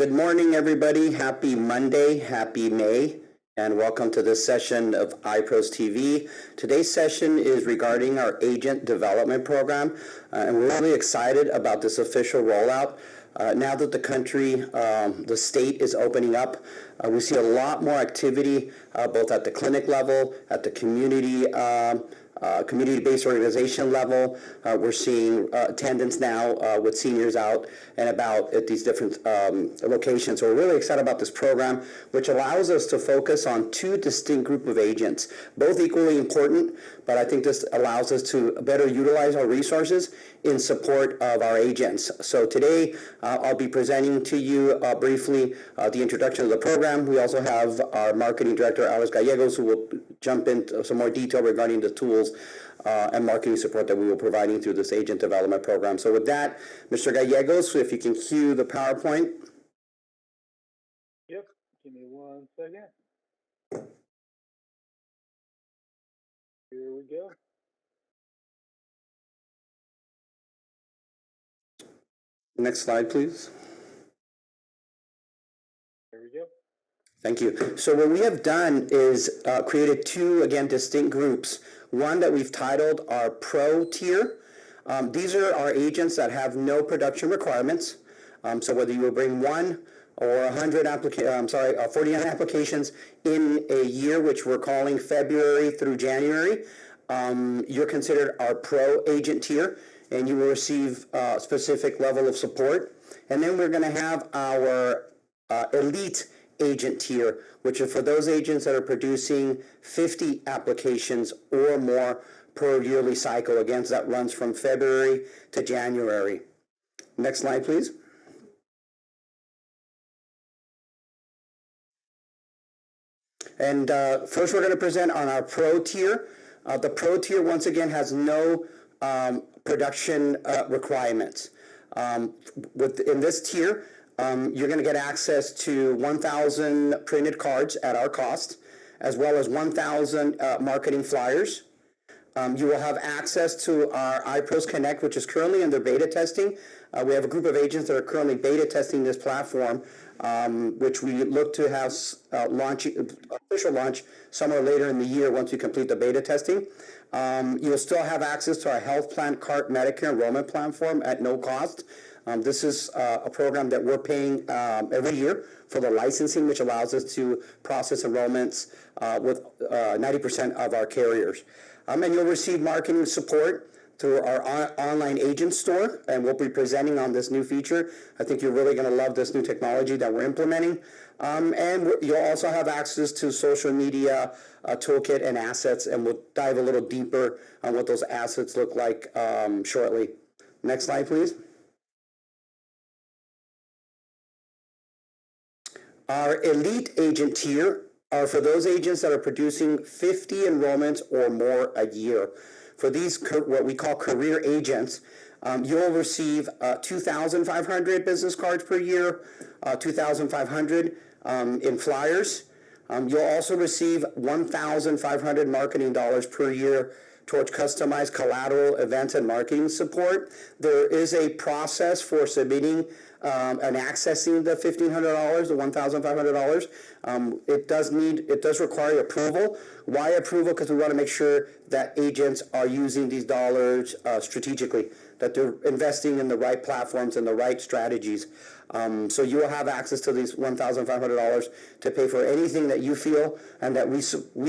Good morning, everybody. Happy Monday, happy May, and welcome to this session of iPros TV. Today's session is regarding our agent development program, and we're really excited about this official rollout. Now that the country, the state is opening up, we see a lot more activity both at the clinic level, at the community-based organization level. We're seeing attendance now with seniors out and about at these different locations. So we're really excited about this program, which allows us to focus on two distinct group of agents, both equally important, but I think this allows us to better utilize our resources in support of our agents. So today, I'll be presenting to you briefly the introduction of the program. We also have our marketing director, Alex Gallegos, who will jump into some more detail regarding the tools and marketing support that we will be providing through this agent development program. So with that, Mr. Gallegos, if you can cue the PowerPoint. Yep, give me 1 second. Here we go. Next slide, please. There we go. Thank you. So what we have done is created two, again, distinct groups. One that we've titled our Pro tier. These are our agents that have no production requirements. So whether you will bring one or 49 applications in a year, which we're calling February through January, you're considered our Pro agent tier, and you will receive a specific level of support. And then we're going to have our Elite agent tier, which is for those agents that are producing 50 applications or more per yearly cycle. Again, so that runs from February to January. Next slide, please. And first, we're going to present on our Pro tier. The Pro tier, once again, has no production requirements. In this tier, you're going to get access to 1,000 printed cards at our cost, as well as 1,000 marketing flyers. You will have access to our iPros Connect, which is currently under beta testing. We have a group of agents that are currently beta testing this platform, which we look to have official launch somewhere later in the year once we complete the beta testing. You'll still have access to our health plan cart Medicare enrollment platform at no cost. This is a program that we're paying every year for the licensing, which allows us to process enrollments with 90% of our carriers. And you'll receive marketing support through our online agent store, and we'll be presenting on this new feature. I think you're really going to love this new technology that we're implementing. And you'll also have access to social media toolkit and assets, and we'll dive a little deeper on what those assets look like shortly. Next slide, please. Our Elite agent tier are for those agents that are producing 50 enrollments or more a year. For these, what we call career agents, you'll receive 2,500 business cards per year, 2,500 in flyers. You'll also receive 1,500 marketing dollars per year towards customized collateral, events, and marketing support. There is a process for submitting and accessing the $1,500, the $1,500. It does require approval. Why approval? Because we want to make sure that agents are using these dollars strategically, that they're investing in the right platforms and the right strategies. So you will have access to these $1,500 to pay for anything that you feel and that we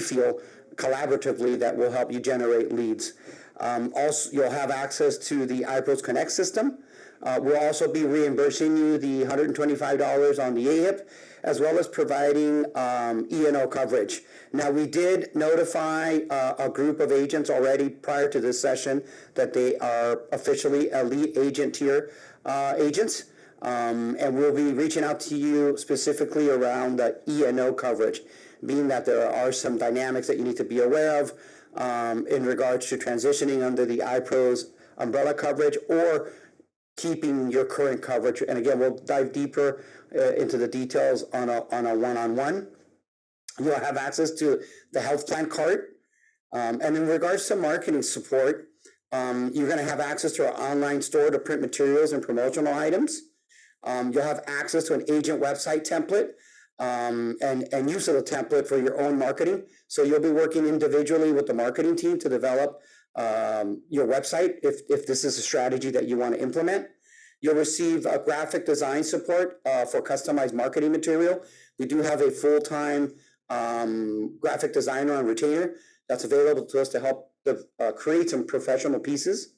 feel collaboratively that will help you generate leads. Also, you'll have access to the iPros Connect system. We'll also be reimbursing you the $125 on the AHIP, as well as providing E&O coverage. Now, we did notify a group of agents already prior to this session that they are officially Elite agent tier agents, and we'll be reaching out to you specifically around the E&O coverage, being that there are some dynamics that you need to be aware of in regards to transitioning under the iPros umbrella coverage or keeping your current coverage. And again, we'll dive deeper into the details on a one-on-one. You'll have access to the health plan cart. And in regards to marketing support, you're going to have access to our online store to print materials and promotional items. You'll have access to an agent website template and use of the template for your own marketing. So you'll be working individually with the marketing team to develop your website if this is a strategy that you want to implement. You'll receive graphic design support for customized marketing material. We do have a full-time graphic designer and retainer that's available to us to help create some professional pieces.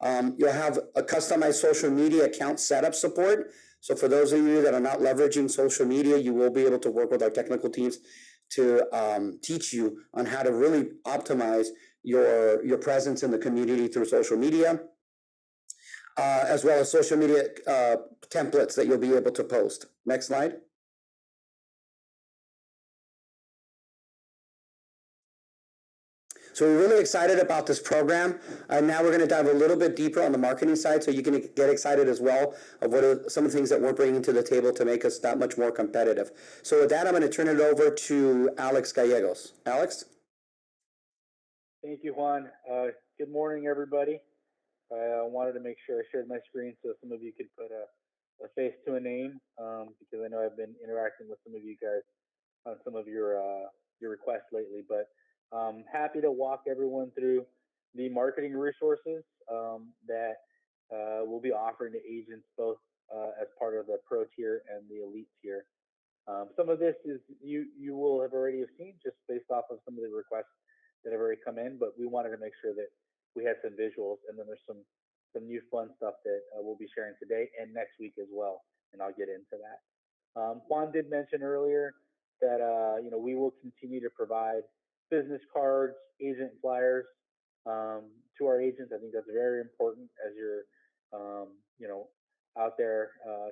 You'll have a customized social media account setup support. So for those of you that are not leveraging social media, you will be able to work with our technical teams to teach you on how to really optimize your presence in the community through social media, as well as social media templates that you'll be able to post. Next slide. So we're really excited about this program. Now we're going to dive a little bit deeper on the marketing side so you can get excited as well of what are some of the things that we're bringing to the table to make us that much more competitive. So with that, I'm going to turn it over to Alex Gallegos. Alex? Thank you, Juan. Good morning, everybody. I wanted to make sure I shared my screen so some of you could put a face to a name because I know I've been interacting with some of you guys on some of your requests lately. But happy to walk everyone through the marketing resources that we'll be offering to agents both as part of the pro tier and the elite tier. Some of this is you will have already seen just based off of some of the requests that have already come in, but we wanted to make sure that we had some visuals, and then there's some new fun stuff that we'll be sharing today and next week as well, and I'll get into that. Juan did mention earlier that we will continue to provide business cards, agent flyers to our agents. I think that's very important as you're out there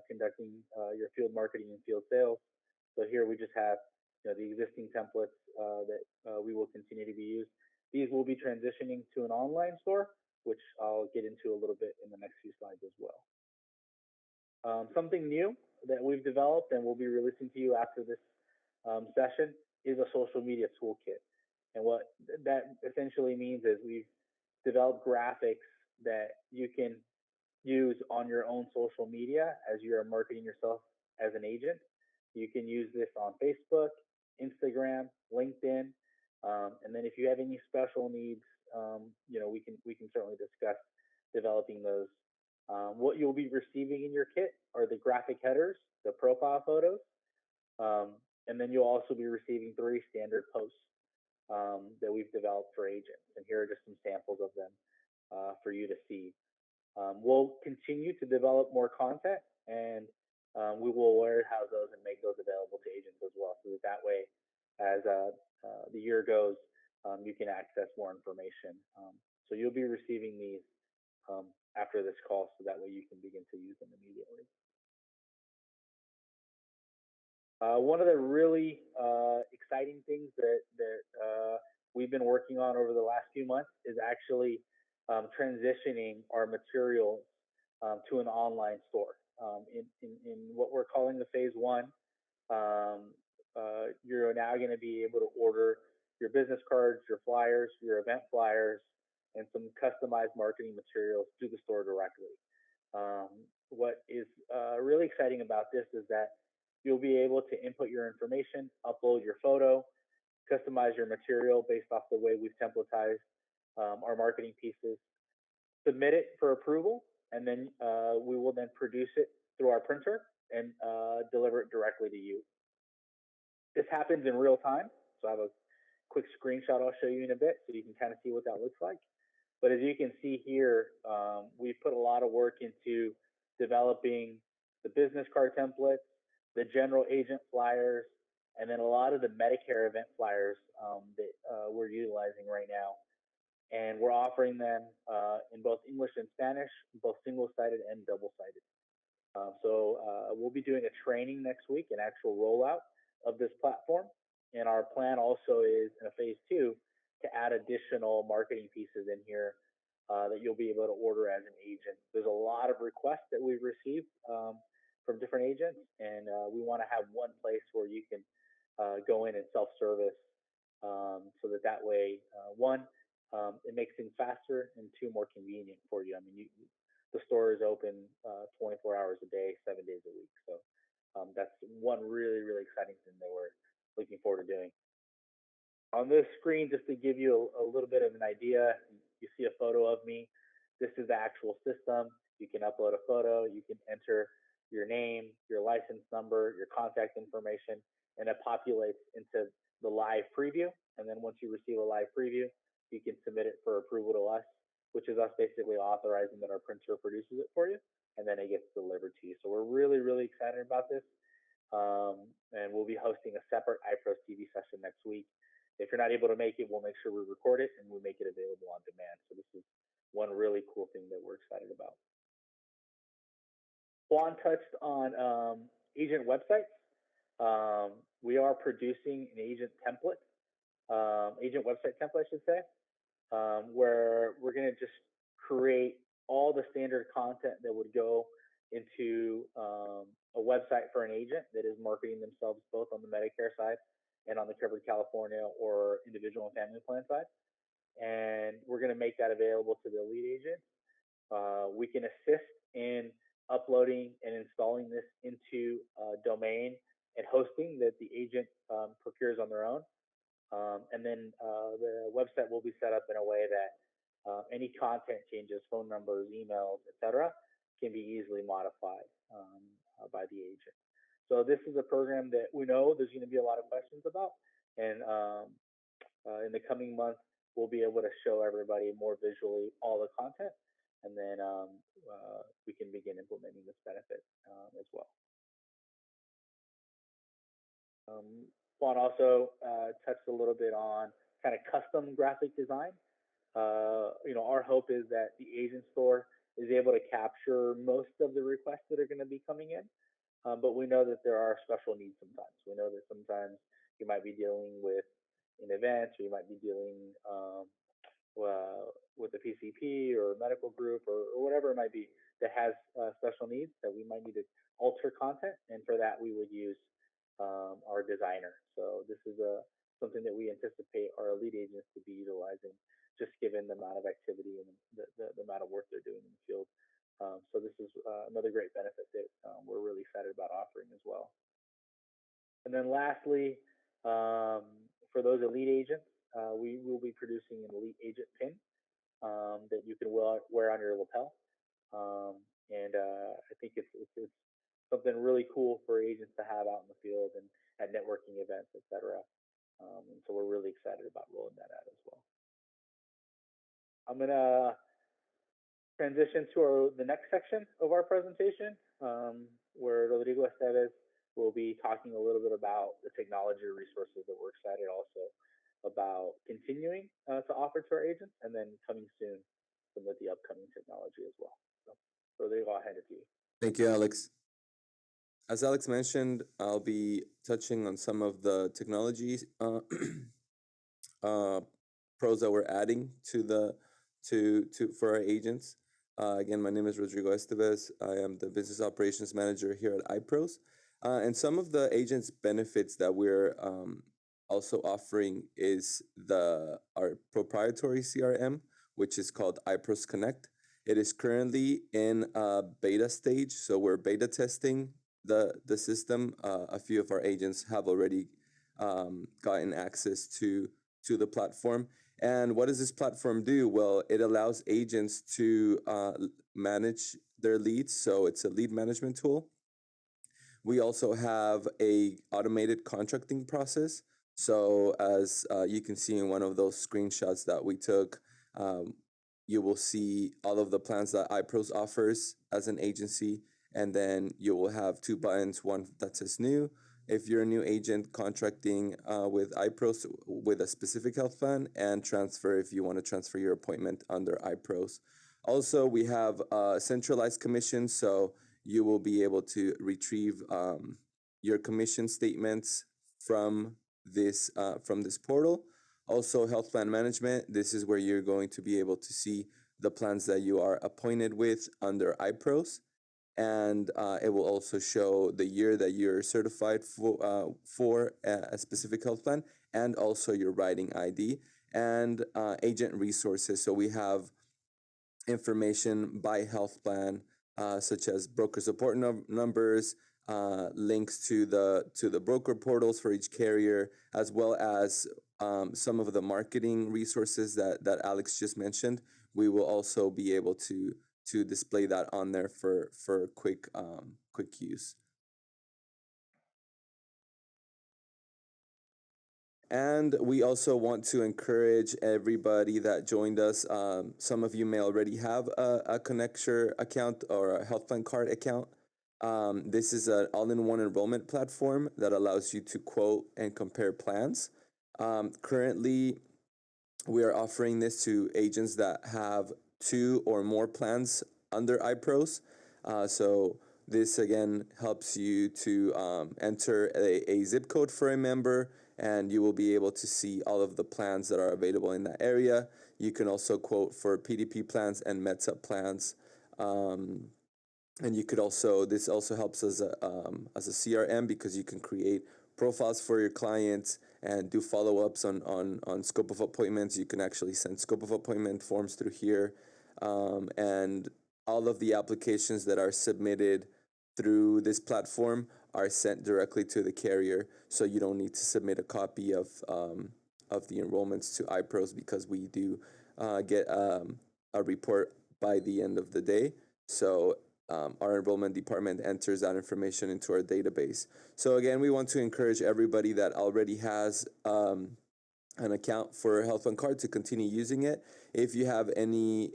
conducting your field marketing and field sales. So here we just have the existing templates that we will continue to be used. These will be transitioning to an online store, which I'll get into a little bit in the next few slides as well. Something new that we've developed and we'll be releasing to you after this session is a social media toolkit. And what that essentially means is we've developed graphics that you can use on your own social media as you are marketing yourself as an agent. You can use this on Facebook, Instagram, LinkedIn, and then if you have any special needs, we can certainly discuss developing those. What you'll be receiving in your kit are the graphic headers, the profile photos, and then you'll also be receiving 3 standard posts that we've developed for agents. And here are just some samples of them for you to see. We'll continue to develop more content, and we will warehouse those and make those available to agents as well. So that way, as the year goes, you can access more information. So you'll be receiving these after this call, so that way you can begin to use them immediately. One of the really exciting things that we've been working on over the last few months is actually transitioning our materials to an online store. In what we're calling the phase 1, you're now going to be able to order your business cards, your flyers, your event flyers, and some customized marketing materials through the store directly. What is really exciting about this is that you'll be able to input your information, upload your photo, customize your material based off the way we've templatized our marketing pieces, submit it for approval, and then we will then produce it through our printer and deliver it directly to you. This happens in real time, so I have a quick screenshot I'll show you in a bit so you can kind of see what that looks like. But as you can see here, we've put a lot of work into developing the business card templates, the general agent flyers, and then a lot of the Medicare event flyers that we're utilizing right now. And we're offering them in both English and Spanish, both single-sided and double-sided. So we'll be doing a training next week, an actual rollout of this platform. And our plan also is in a phase 2 to add additional marketing pieces in here that you'll be able to order as an agent. There's a lot of requests that we've received from different agents, and we want to have one place where you can go in and self-service so that way, one, it makes things faster, and 2, more convenient for you. I mean, the store is open 24 hours a day, 7 days a week. So that's one really, really exciting thing that we're looking forward to doing. On this screen, just to give you a little bit of an idea, you see a photo of me. This is the actual system. You can upload a photo, you can enter your name, your license number, your contact information, and it populates into the live preview. And then once you receive a live preview, you can submit it for approval to us, which is us basically authorizing that our printer produces it for you, and then it gets delivered to you. So we're really, really excited about this. And we'll be hosting a separate iPros TV session next week. If you're not able to make it, we'll make sure we record it and we make it available on demand. So this is one really cool thing that we're excited about. Juan touched on agent websites. We are producing an agent template, agent website template, I should say, where we're going to just create all the standard content that would go into a website for an agent that is marketing themselves both on the Medicare side and on the Covered California or individual and family plan side. And we're going to make that available to the lead agent. We can assist in uploading and installing this into a domain and hosting that the agent procures on their own. And then the website will be set up in a way that any content changes, phone numbers, emails, etc., can be easily modified by the agent. So this is a program that we know there's going to be a lot of questions about, and in the coming months, we'll be able to show everybody more visually all the content, and then we can begin implementing this benefit as well. Juan also touched a little bit on kind of custom graphic design. Our hope is that the agent store is able to capture most of the requests that are going to be coming in. But we know that there are special needs sometimes. We know that sometimes you might be dealing with an event, or you might be dealing with a PCP or a medical group or whatever it might be that has special needs that we might need to alter content. And for that, we would use our designer. So this is something that we anticipate our lead agents to be utilizing, just given the amount of activity and the amount of work they're doing in the field. So this is another great benefit that we're really excited about offering as well. And then lastly, for those elite agents, we will be producing an elite agent pin that you can wear on your lapel. And I think it's something really cool for agents to have out in the field and at networking events, etc. And so we're really excited about rolling that out as well. I'm going to transition to the next section of our presentation, where Rodrigo Esteves will be talking a little bit about the technology resources that we're excited also about continuing to offer to our agents, and then coming soon some of the upcoming technology as well. So, Rodrigo, I'll hand it to you. Thank you, Alex. As Alex mentioned, I'll be touching on some of the technologies pros that we're adding to for our agents. Again, my name is Rodrigo Esteves. I am the business operations manager here at iPros. And some of the agents' benefits that we're also offering is our proprietary CRM, which is called iPros Connect. It is currently in beta stage, so we're beta testing the system. A few of our agents have already gotten access to the platform. And what does this platform do? Well, it allows agents to manage their leads, so it's a lead management tool. We also have a automated contracting process. So as you can see in one of those screenshots that we took, you will see all of the plans that iPros offers as an agency, and then you will have two buttons, one that says new, if you're a new agent contracting with iPros with a specific health plan, and transfer if you want to transfer your appointment under iPros. Also, we have centralized commissions, so you will be able to retrieve your commission statements from this portal. Also, health plan management. This is where you're going to be able to see the plans that you are appointed with under iPros. And it will also show the year that you're certified for a specific health plan, and also your writing ID and agent resources. So we have information by health plan, such as broker support numbers, links to the broker portals for each carrier, as well as some of the marketing resources that Alex just mentioned. We will also be able to display that on there for quick use. And we also want to encourage everybody that joined us. Some of you may already have a CONNECTURE account or a health plan card account. This is an all-in-one enrollment platform that allows you to quote and compare plans. Currently, we are offering this to agents that have 2 or more plans under iPros. So this again helps you to enter a zip code for a member, and you will be able to see all of the plans that are available in that area. You can also quote for PDP plans and MedSup plans. And you could also, this also helps as a CRM, because you can create profiles for your clients and do follow-ups on scope of appointments. You can actually send scope of appointment forms through here. And all of the applications that are submitted through this platform are sent directly to the carrier, so you don't need to submit a copy of the enrollments to iPros, because we do get a report by the end of the day. So our enrollment department enters that information into our database. So again, we want to encourage everybody that already has an account for Health Fund Card to continue using it. If you have any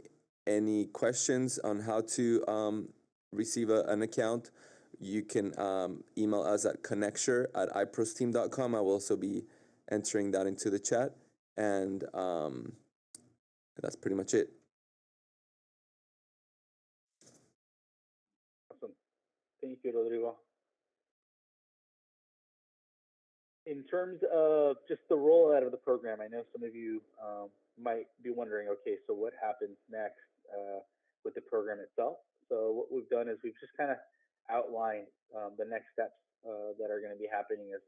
questions on how to receive an account, you can email us at CONNECTURE@iprosteam.com. I will also be entering that into the chat, and that's pretty much it. Awesome. Thank you, Rodrigo. In terms of just the rollout of the program, I know some of you might be wondering, okay, so what happens next with the program itself? So what we've done is we've just kind of outlined the next steps that are going to be happening as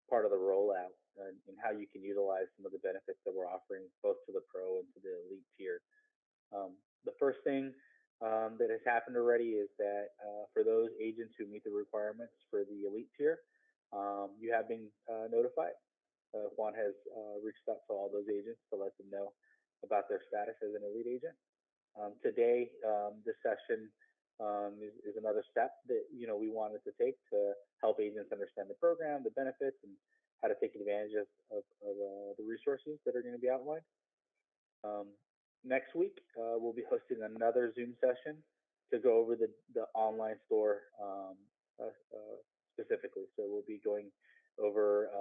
part of the rollout, and how you can utilize some of the benefits that we're offering both to the pro and to the elite tier. The first thing that has happened already is that for those agents who meet the requirements for the elite tier, you have been notified. Juan has reached out to all those agents to let them know about their status as an elite agent. Today, this session is another step that we wanted to take to help agents understand the program, the benefits, and how to take advantage of the resources that are going to be outlined. Next week, we'll be hosting another Zoom session to go over the online store specifically. So we'll be going over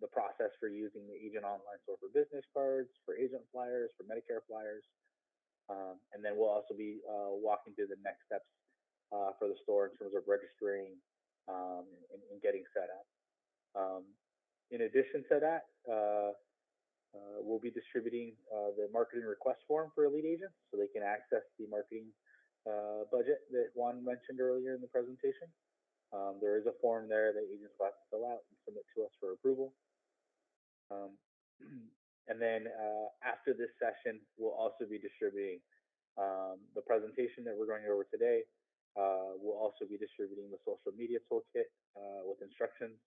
the process for using the agent online store for business cards, for agent flyers, for Medicare flyers. And then we'll also be walking through the next steps for the store in terms of registering and getting set up. In addition to that, we'll be distributing the marketing request form for elite agents so they can access the marketing budget that Juan mentioned earlier in the presentation. There is a form there that agents will have to fill out and submit to us for approval. And then after this session, we'll also be distributing the presentation that we're going over today. We'll also be distributing the social media toolkit with instructions,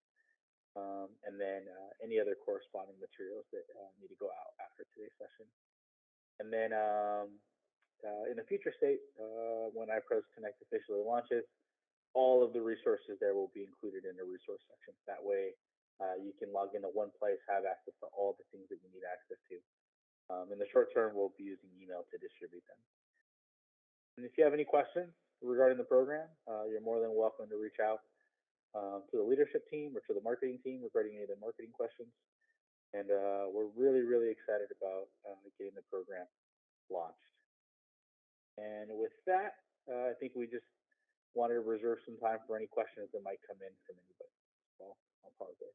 and then any other corresponding materials that need to go out after today's session. And then in a future state, when iPros Connect officially launches, all of the resources there will be included in the resource section. That way, you can log into one place, have access to all the things that you need access to. In the short term, we'll be using email to distribute them. And if you have any questions regarding the program, you're more than welcome to reach out to the leadership team or to the marketing team regarding any of the marketing questions. And we're really, really excited about getting the program launched. And with that, I think we just wanted to reserve some time for any questions that might come in from anybody. So I'll pause there.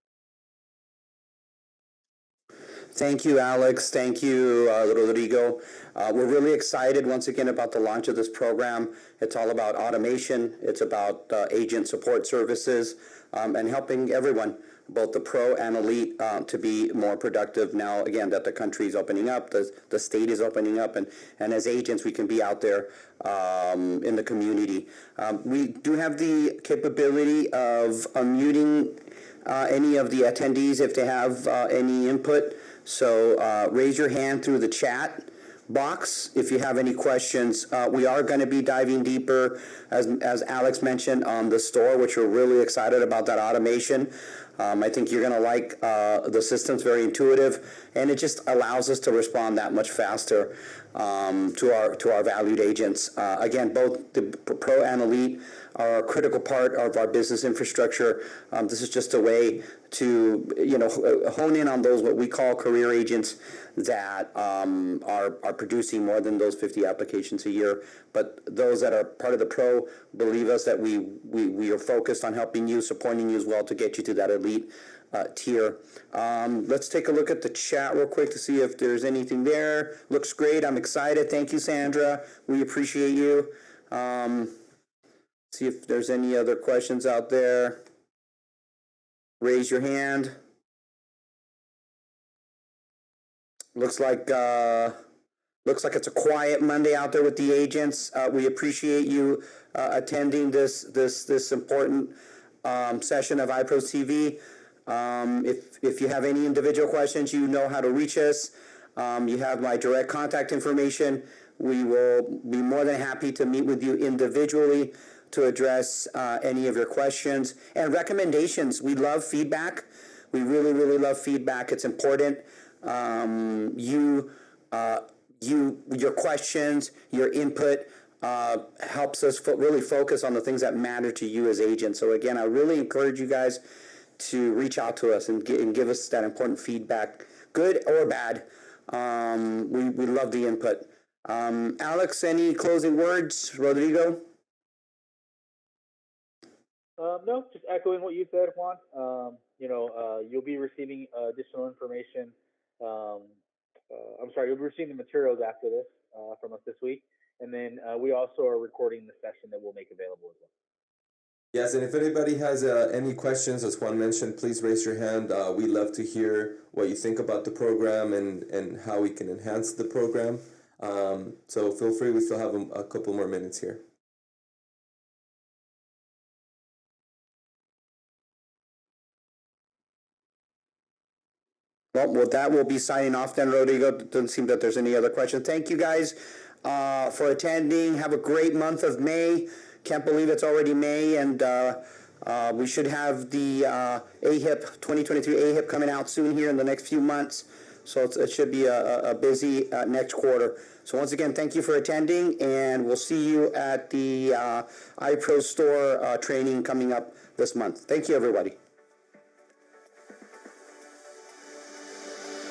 Thank you, Alex. Thank you, Rodrigo. We're really excited once again about the launch of this program. It's all about automation. It's about agent support services and helping everyone both the Pro and Elite to be more productive now, again, that the country is opening up, the state is opening up, and as agents, we can be out there in the community. We do have the capability of unmuting any of the attendees if they have any input. So raise your hand through the chat box if you have any questions. We are going to be diving deeper, as Alex mentioned, on the store, which we're really excited about that automation. I think you're going to like the system's very intuitive, and it just allows us to respond that much faster to our valued agents. Again, both the Pro and Elite are a critical part of our business infrastructure. This is just a way to hone in on those what we call career agents that are producing more than those 50 applications a year. But those that are part of the Pro, believe us that we are focused on helping you, supporting you as well to get you to that Elite tier. Let's take a look at the chat real quick to see if there's anything there. Looks great. I'm excited. Thank you, Sandra. We appreciate you. See if there's any other questions out there. Raise your hand. Looks like it's a quiet Monday out there with the agents. We appreciate you attending this important session of iPros TV. If you have any individual questions, you know how to reach us. You have my direct contact information. We will be more than happy to meet with you individually to address any of your questions and recommendations. We love feedback. We really, really love feedback. It's important. Your questions, your input helps us really focus on the things that matter to you as agents. So again, I really encourage you guys to reach out to us and give us that important feedback, good or bad. We love the input. Alex, any closing words? Rodrigo? No, just echoing what you said, Juan. You'll be receiving additional information. You'll be receiving the materials after this from us this week. And then we also are recording the session that we'll make available as well. Yes, and if anybody has any questions, as Juan mentioned, please raise your hand. We love to hear what you think about the program and how we can enhance the program. So feel free, we still have a couple more minutes here. Well, with that, we'll be signing off then, Rodrigo. It doesn't seem that there's any other questions. Thank you guys for attending. Have a great month of May. Can't believe it's already May, and we should have the AHIP 2023 AHIP coming out soon here in the next few months. So it should be a busy next quarter. So once again, thank you for attending, and we'll see you at the iPros store training coming up this month. Thank you, everybody.